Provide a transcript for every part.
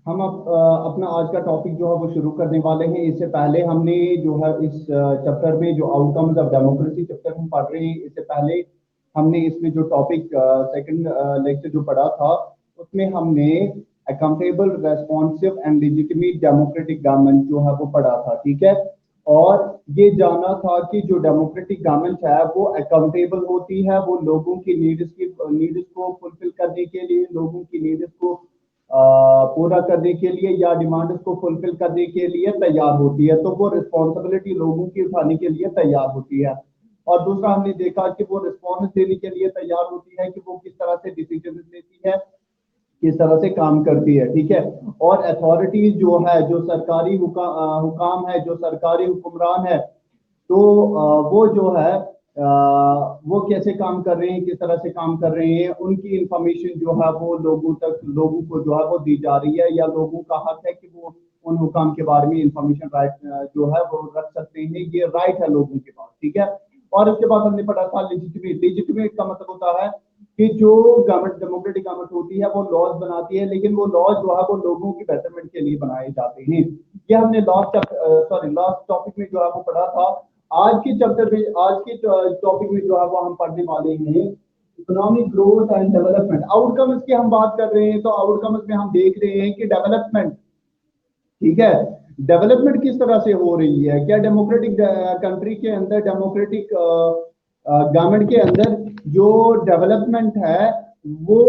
हम अपना आज का टॉपिक जो है वो शुरू करने वाले हैं। इससे पहले हमने जो है इस चैप्टर में जो आउटकम्स ऑफ डेमोक्रेसी चैप्टर हम पढ़ रहे हैं, इससे पहले हमने इसमें जो टॉपिक सेकंड लेक्चर जो पढ़ा था उसमें हमने accountable responsive and legitimate democratic government जो है वो पढ़ा था, ठीक है। और ये जाना था कि जो डेमोक्रेटिक गवर्नमेंट है वो अकाउंटेबल होती है, वो लोगों की नीड्स को फुलफिल करने के लिए, लोगों की नीड्स को पूरा करने के लिए या डिमांड्स को फुलफिल करने के लिए तैयार होती है। तो वो रिस्पॉन्सिबिलिटी लोगों की उठाने के लिए तैयार होती है। और दूसरा हमने देखा कि वो रिस्पॉन्स देने के लिए तैयार होती है, कि वो किस तरह से डिसीजन लेती है, किस तरह से काम करती है, ठीक है। और अथॉरिटीज जो है, जो सरकारी हुकाम है, जो सरकारी हुक्मरान है, तो वो जो है वो कैसे काम कर रहे हैं, किस तरह से काम कर रहे हैं, उनकी इंफॉर्मेशन जो है वो लोगों को जो है वो दी जा रही है, या लोगों का हक है कि वो उन हुकाम के बारे में इंफॉर्मेशन राइट जो है वो रख सकते हैं। ये राइट है लोगों के पास, ठीक है। और इसके बाद हमने पढ़ा था लेजिटिमेट। लेजिटिमेट का मतलब होता है कि जो गवर्नमेंट, डेमोक्रेटिक गवर्नमेंट होती है, वो लॉज बनाती है, लेकिन वो लॉज जो है वो लोगों की बेटरमेंट के लिए बनाए जाते हैं। ये हमने लास्ट टॉपिक में जो है वो पढ़ा था। आज के चैप्टर में, आज के टॉपिक में जो है वो हम पढ़ने वाले हैं economic growth and development. Outcomes की हम बात कर रहे हैं, तो आउटकम्स में हम देख रहे हैं कि डेवलपमेंट, ठीक है, डेवलपमेंट किस तरह से हो रही है। क्या डेमोक्रेटिक कंट्री के अंदर, डेमोक्रेटिक गवर्नमेंट के अंदर जो डेवलपमेंट है वो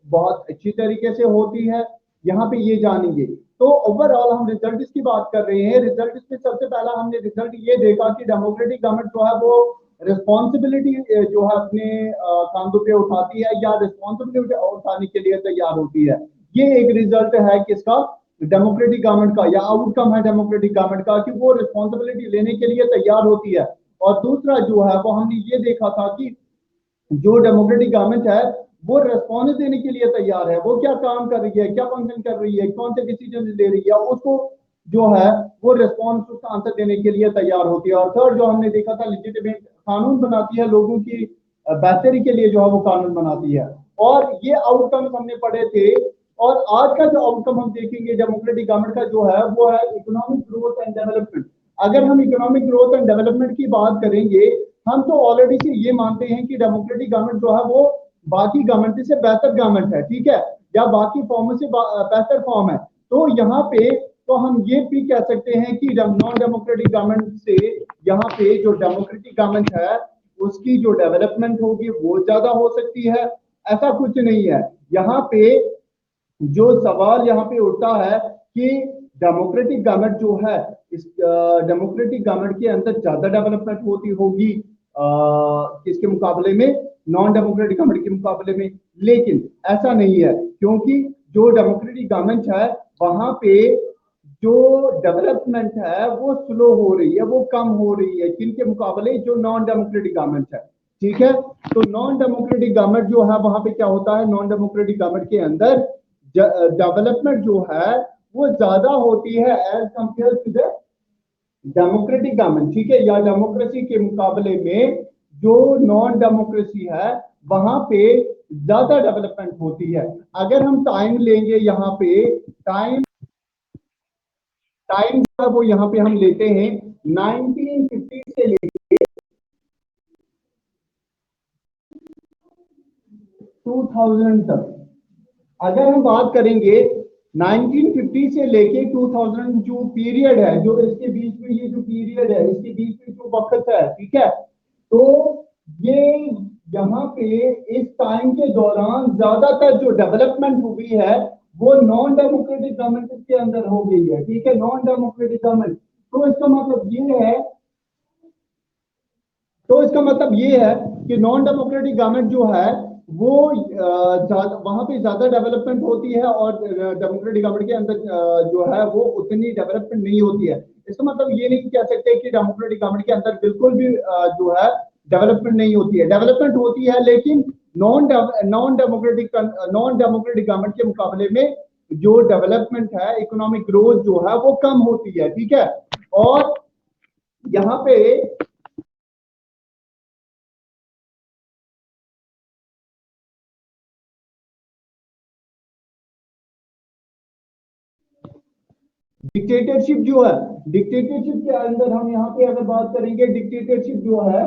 बहुत अच्छी तरीके से होती है, यहाँ पे ये जानेंगे। तो ओवरऑल हम रिजल्ट की बात कर रहे हैं। रिजल्ट में सबसे पहला हमने रिजल्ट ये देखा कि डेमोक्रेटिक गवर्नमेंट जो है वो रिस्पॉन्सिबिलिटी जो है अपने कांधों पे उठाती है, या रिस्पॉन्सिबिलिटी उठाने के लिए तैयार होती है। ये एक रिजल्ट है किसका, डेमोक्रेटिक गवर्नमेंट का, या आउटकम है डेमोक्रेटिक गवर्नमेंट का, कि वो रिस्पॉन्सिबिलिटी लेने के लिए तैयार होती है। और दूसरा जो है वो हमने ये देखा था कि जो डेमोक्रेटिक गवर्नमेंट है वो रेस्पॉन्स देने के लिए तैयार है, वो क्या काम कर रही है, क्या फंक्शन कर रही है, कौन से डिसीजन ले रही है, उसको जो है वो रेस्पॉन्स, उसका आंसर देने के लिए तैयार होती है। और थर्ड जो हमने देखा था, लिजिटिमेट, कानून बनाती है लोगों की बेहतरी के लिए, जो है वो कानून बनाती है। और ये आउटकम्स हमने पढ़े थे। और आज का जो आउटकम हम देखेंगे डेमोक्रेटिक गवर्नमेंट का जो है वो है इकोनॉमिक ग्रोथ एंड डेवलपमेंट। अगर हम इकोनॉमिक ग्रोथ एंड डेवलपमेंट की बात करेंगे, हम तो ऑलरेडी से ये मानते हैं कि डेमोक्रेटिक गवर्नमेंट जो है वो बाकी गवर्नमेंट से बेहतर गवर्नमेंट है, ठीक है, या बाकी फॉर्म से बेहतर फॉर्म है। तो यहाँ पे तो हम ये भी कह सकते हैं कि नॉन डेमोक्रेटिक गवर्नमेंट से यहाँ पे जो डेमोक्रेटिक गवर्नमेंट है उसकी जो डेवलपमेंट होगी वो ज्यादा हो सकती है। ऐसा कुछ नहीं है। यहाँ पे जो सवाल यहाँ पे उठता है कि डेमोक्रेटिक गवर्नमेंट जो है, इस डेमोक्रेटिक गवर्नमेंट के अंदर ज्यादा डेवलपमेंट होती होगी किसके मुकाबले में, नॉन डेमोक्रेटिक गवर्नमेंट के मुकाबले में। लेकिन ऐसा नहीं है, क्योंकि जो डेमोक्रेटिक गवर्नमेंट है वहां पे जो डेवलपमेंट है वो स्लो हो रही है, वो कम हो रही है, किनके मुकाबले, जो नॉन डेमोक्रेटिक गवर्नमेंट है, ठीक है। तो नॉन डेमोक्रेटिक गवर्नमेंट जो है वहां पे क्या होता है, नॉन डेमोक्रेटिक गवर्नमेंट के अंदर डेवलपमेंट जो है वो ज्यादा होती है as compare to the democratic government, ठीक है, या डेमोक्रेसी के मुकाबले में जो नॉन डेमोक्रेसी है वहां पे ज्यादा डेवलपमेंट होती है। अगर हम टाइम लेंगे यहाँ पे, टाइम टाइम जो है वो यहाँ पे हम लेते हैं 1950 से लेके 2000 तक। अगर हम बात करेंगे 1950 से लेके 2000 जो पीरियड है, जो इसके बीच में, ये जो पीरियड है इसके बीच में जो वक्त है, ठीक है, तो ये यहाँ पे इस टाइम के दौरान ज्यादातर जो डेवलपमेंट हुई है वो नॉन डेमोक्रेटिक गवर्नमेंट के अंदर हो गई है, ठीक है, नॉन डेमोक्रेटिक गवर्नमेंट। तो इसका मतलब ये है, तो इसका मतलब ये है कि नॉन डेमोक्रेटिक गवर्नमेंट जो है वो वहां पे ज्यादा डेवलपमेंट होती है, और डेमोक्रेटिक गवर्नमेंट के अंदर जो है वो उतनी डेवलपमेंट नहीं होती है। इसका मतलब ये नहीं कह सकते कि डेमोक्रेटिक गवर्नमेंट के अंदर बिल्कुल भी जो है डेवलपमेंट नहीं होती है, डेवलपमेंट होती है, लेकिन नॉन डेमोक्रेटिक गवर्नमेंट के मुकाबले में जो डेवलपमेंट है, इकोनॉमिक ग्रोथ जो है वो कम होती है, ठीक है। और यहाँ पे डिक्टेटरशिप जो है, डिक्टेटरशिप के अंदर हम यहाँ पे अगर बात करेंगे, डिक्टेटरशिप जो है,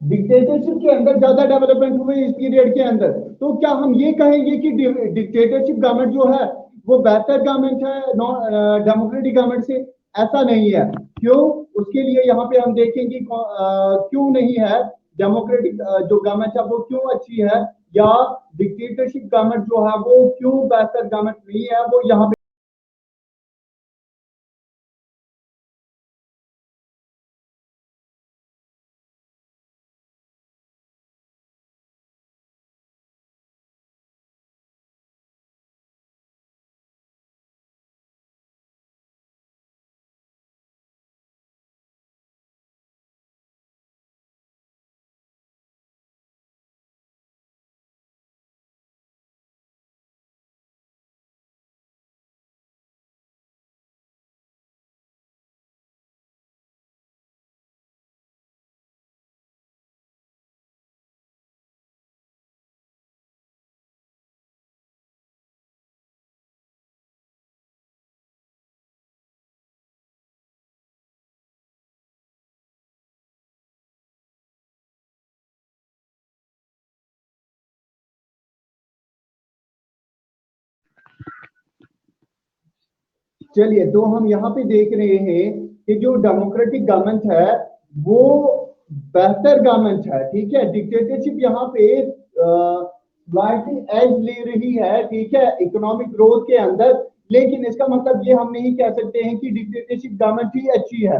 डिक्टेटरशिप के अंदर ज्यादा डेवलपमेंट हुई इस पीरियड के अंदर। तो क्या हम ये कहेंगे कि डिक्टेटरशिप गवर्नमेंट जो है वो बेहतर गवर्नमेंट है डेमोक्रेटिक गवर्नमेंट से? ऐसा नहीं है। क्यों? उसके लिए यहाँ पे हम देखेंगे क्यों नहीं है डेमोक्रेटिक जो गवर्नमेंट है वो क्यों अच्छी है, या डिक्टेटरशिप गवर्नमेंट जो है वो क्यों बेहतर गवर्नमेंट नहीं है, वो यहाँ पे। चलिए, तो हम यहाँ पे देख रहे हैं कि जो डेमोक्रेटिक गवर्नमेंट है वो बेहतर गवर्नमेंट है, ठीक है। डिक्टेटरशिप यहाँ पे स्लाइटली एज ले रही है, ठीक है, इकोनॉमिक ग्रोथ के अंदर, लेकिन इसका मतलब ये हम नहीं कह सकते हैं कि डिक्टेटरशिप गवर्नमेंट ही अच्छी है।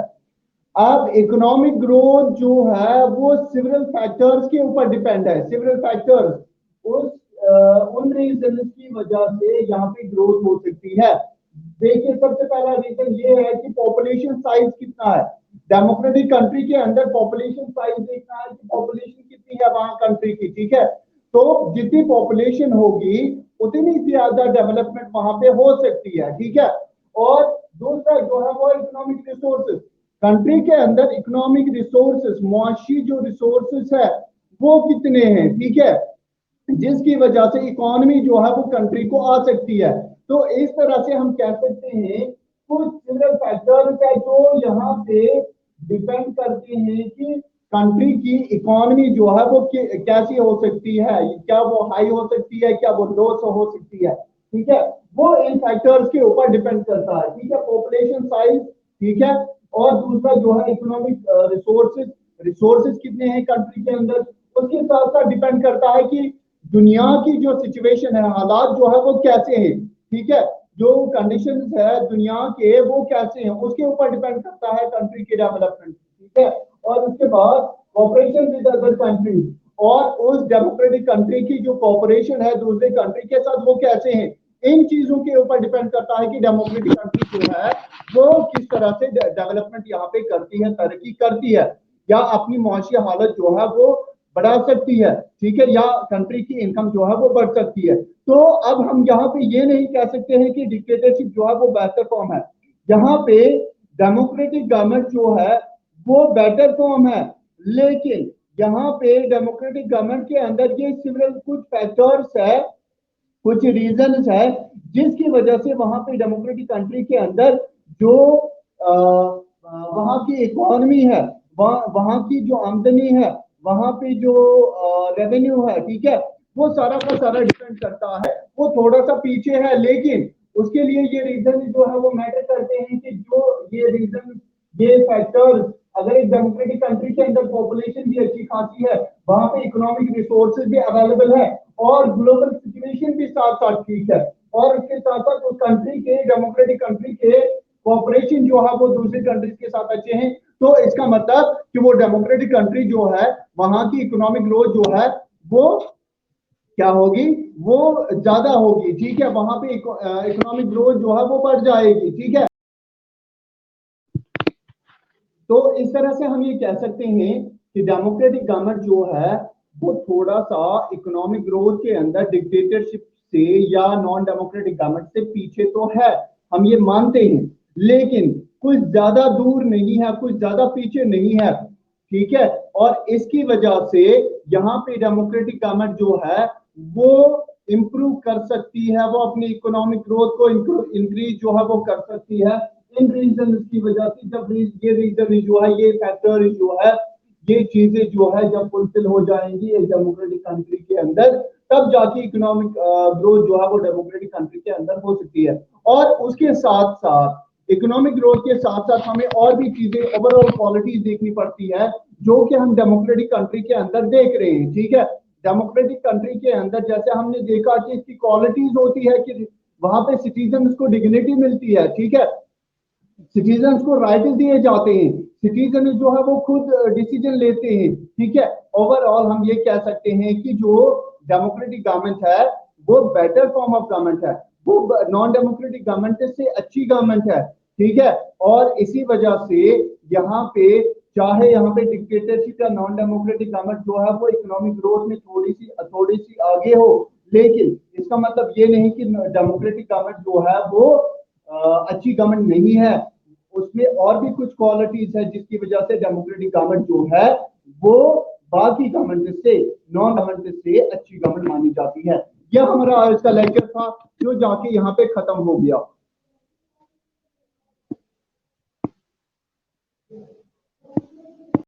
अब इकोनॉमिक ग्रोथ जो है वो सिवरल फैक्टर्स के ऊपर डिपेंड है, सिवरल फैक्टर्स, उस उन रीजन की वजह से यहाँ पे ग्रोथ हो सकती है। देखिए, सबसे पहला रीजन ये है कि पॉपुलेशन साइज कितना है डेमोक्रेटिक कंट्री के अंदर। पॉपुलेशन साइज देखना है कि पॉपुलेशन कितनी है वहां कंट्री की, ठीक है। तो जितनी पॉपुलेशन होगी उतनी ज्यादा डेवलपमेंट वहां पे हो सकती है, ठीक है। और दूसरा जो है वो इकोनॉमिक रिसोर्सेज, कंट्री के अंदर इकोनॉमिक रिसोर्सेज, मुआशी जो रिसोर्सेज है वो कितने हैं, ठीक है, जिसकी वजह से इकोनॉमी जो है वो कंट्री को आ सकती है। तो इस तरह से हम कह सकते हैं कुछ सिमिलर फैक्टर्स है जो यहाँ पे डिपेंड करते हैं कि कंट्री की इकोनॉमी जो है वो कैसी हो सकती है, क्या वो हाई हो सकती है, क्या वो लो हो सकती है, ठीक है। वो इन फैक्टर्स के ऊपर डिपेंड करता है, ठीक है। पॉपुलेशन साइज, ठीक है, और दूसरा जो है इकोनॉमिक रिसोर्सेज, रिसोर्सेज कितने हैं कंट्री के अंदर, उसके साथ साथ डिपेंड करता है कि दुनिया की जो सिचुएशन है, हालात जो है वो कैसे हैं, ठीक है, जो कंडीशंस है दुनिया के वो कैसे हैं, उसके ऊपर डिपेंड करता है कंट्री की डेवलपमेंट, ठीक है। और उसके बाद कॉपरेशन विद अदर कंट्रीज, और उस डेमोक्रेटिक कंट्री की जो कॉपरेशन है दूसरे कंट्री के साथ वो कैसे हैं, इन चीजों के ऊपर डिपेंड करता है कि डेमोक्रेटिक कंट्री जो है वो किस तरह से डेवलपमेंट यहाँ पे करती है, तरक्की करती है, या अपनी मुआशी हालत जो है वो बढ़ा सकती है, ठीक है, या कंट्री की इनकम जो है वो बढ़ सकती है। तो अब हम यहाँ पे ये नहीं कह सकते हैं कि डिक्टेटरशिप जो है वो बेहतर फॉर्म है। यहाँ पे डेमोक्रेटिक गवर्नमेंट जो है वो बेटर फॉर्म है, लेकिन यहाँ पे डेमोक्रेटिक गवर्नमेंट के अंदर ये सिविल कुछ फैक्टर्स है, कुछ रीजन है जिसकी वजह से वहां पे डेमोक्रेटिक कंट्री के अंदर जो वहां की इकोनॉमी है, वहां की जो आमदनी है, वहां पे जो रेवेन्यू है, ठीक है, वो सारा का सारा डिपेंड करता है। वो थोड़ा सा पीछे है, लेकिन उसके लिए ये रीजन जो है वो मैटर करते हैं कि जो ये रीजन, ये फैक्टर्स, अगर एक डेमोक्रेटिक कंट्री के अंदर पॉपुलेशन भी अच्छी खासी है, वहां पे इकोनॉमिक रिसोर्सेज भी अवेलेबल है, और ग्लोबल सिचुएशन भी साथ साथ ठीक है, और उसके साथ साथ उस कंट्री के, डेमोक्रेटिक कंट्री के कॉपरेशन जो है वो दूसरी कंट्रीज के साथ अच्छे हैं, तो इसका मतलब कि वो डेमोक्रेटिक कंट्री जो है वहां की इकोनॉमिक ग्रोथ जो है वो क्या होगी, वो ज्यादा होगी, ठीक है, वहां पे इकोनॉमिक ग्रोथ जो है वो बढ़ जाएगी, ठीक है। तो इस तरह से हम ये कह सकते हैं कि डेमोक्रेटिक गवर्नमेंट जो है वो थोड़ा सा इकोनॉमिक ग्रोथ के अंदर डिक्टेटरशिप से या नॉन डेमोक्रेटिक गवर्नमेंट से पीछे तो है, हम ये मानते हैं, लेकिन कुछ ज्यादा दूर नहीं है, कुछ ज्यादा पीछे नहीं है, ठीक है। और इसकी वजह से यहाँ पे डेमोक्रेटिक गवर्नमेंट जो है वो इंप्रूव कर सकती है, वो अपनी इकोनॉमिक ग्रोथ को इंक्रीज जो है वो कर सकती है इन रीजन की वजह से। जब ये रीजन जो है, ये फैक्टर जो है, ये चीजें जो है जब फुलफिल हो जाएंगी एक डेमोक्रेटिक कंट्री के अंदर, तब जाके इकोनॉमिक ग्रोथ जो है वो डेमोक्रेटिक कंट्री के अंदर हो सकती है। और उसके साथ साथ इकोनॉमिक ग्रोथ के साथ साथ हमें और भी चीजें, ओवरऑल क्वालिटीज देखनी पड़ती है जो कि हम डेमोक्रेटिक कंट्री के अंदर देख रहे हैं। ठीक है, डेमोक्रेटिक कंट्री के अंदर जैसे हमने देखा कि इसकी क्वालिटीज होती है कि वहां पे सिटीजन को डिग्निटी मिलती है। ठीक है, सिटीजन को राइट दिए जाते हैं, सिटीजन जो है वो खुद डिसीजन लेते हैं। ठीक है, ओवरऑल हम ये कह सकते हैं कि जो डेमोक्रेटिक गवर्नमेंट है वो बेटर फॉर्म ऑफ गवर्नमेंट है, वो नॉन डेमोक्रेटिक गवर्नमेंट से अच्छी गवर्नमेंट है। ठीक है, और इसी वजह से यहाँ पे चाहे यहाँ पे डिक्टेटरशिप या नॉन डेमोक्रेटिक गवर्नमेंट जो है वो इकोनॉमिक ग्रोथ में थोड़ी सी आगे हो, लेकिन इसका मतलब ये नहीं कि डेमोक्रेटिक गवर्नमेंट जो है वो अच्छी गवर्नमेंट नहीं है। उसमें और भी कुछ क्वालिटीज है जिसकी वजह से डेमोक्रेटिक गवर्नमेंट जो है वो बाकी गवर्नमेंट से, नॉन गवर्नमेंट से अच्छी गवर्नमेंट मानी जाती है। यह हमारा आज का लेक्चर था जो जाके यहाँ पे खत्म हो गया।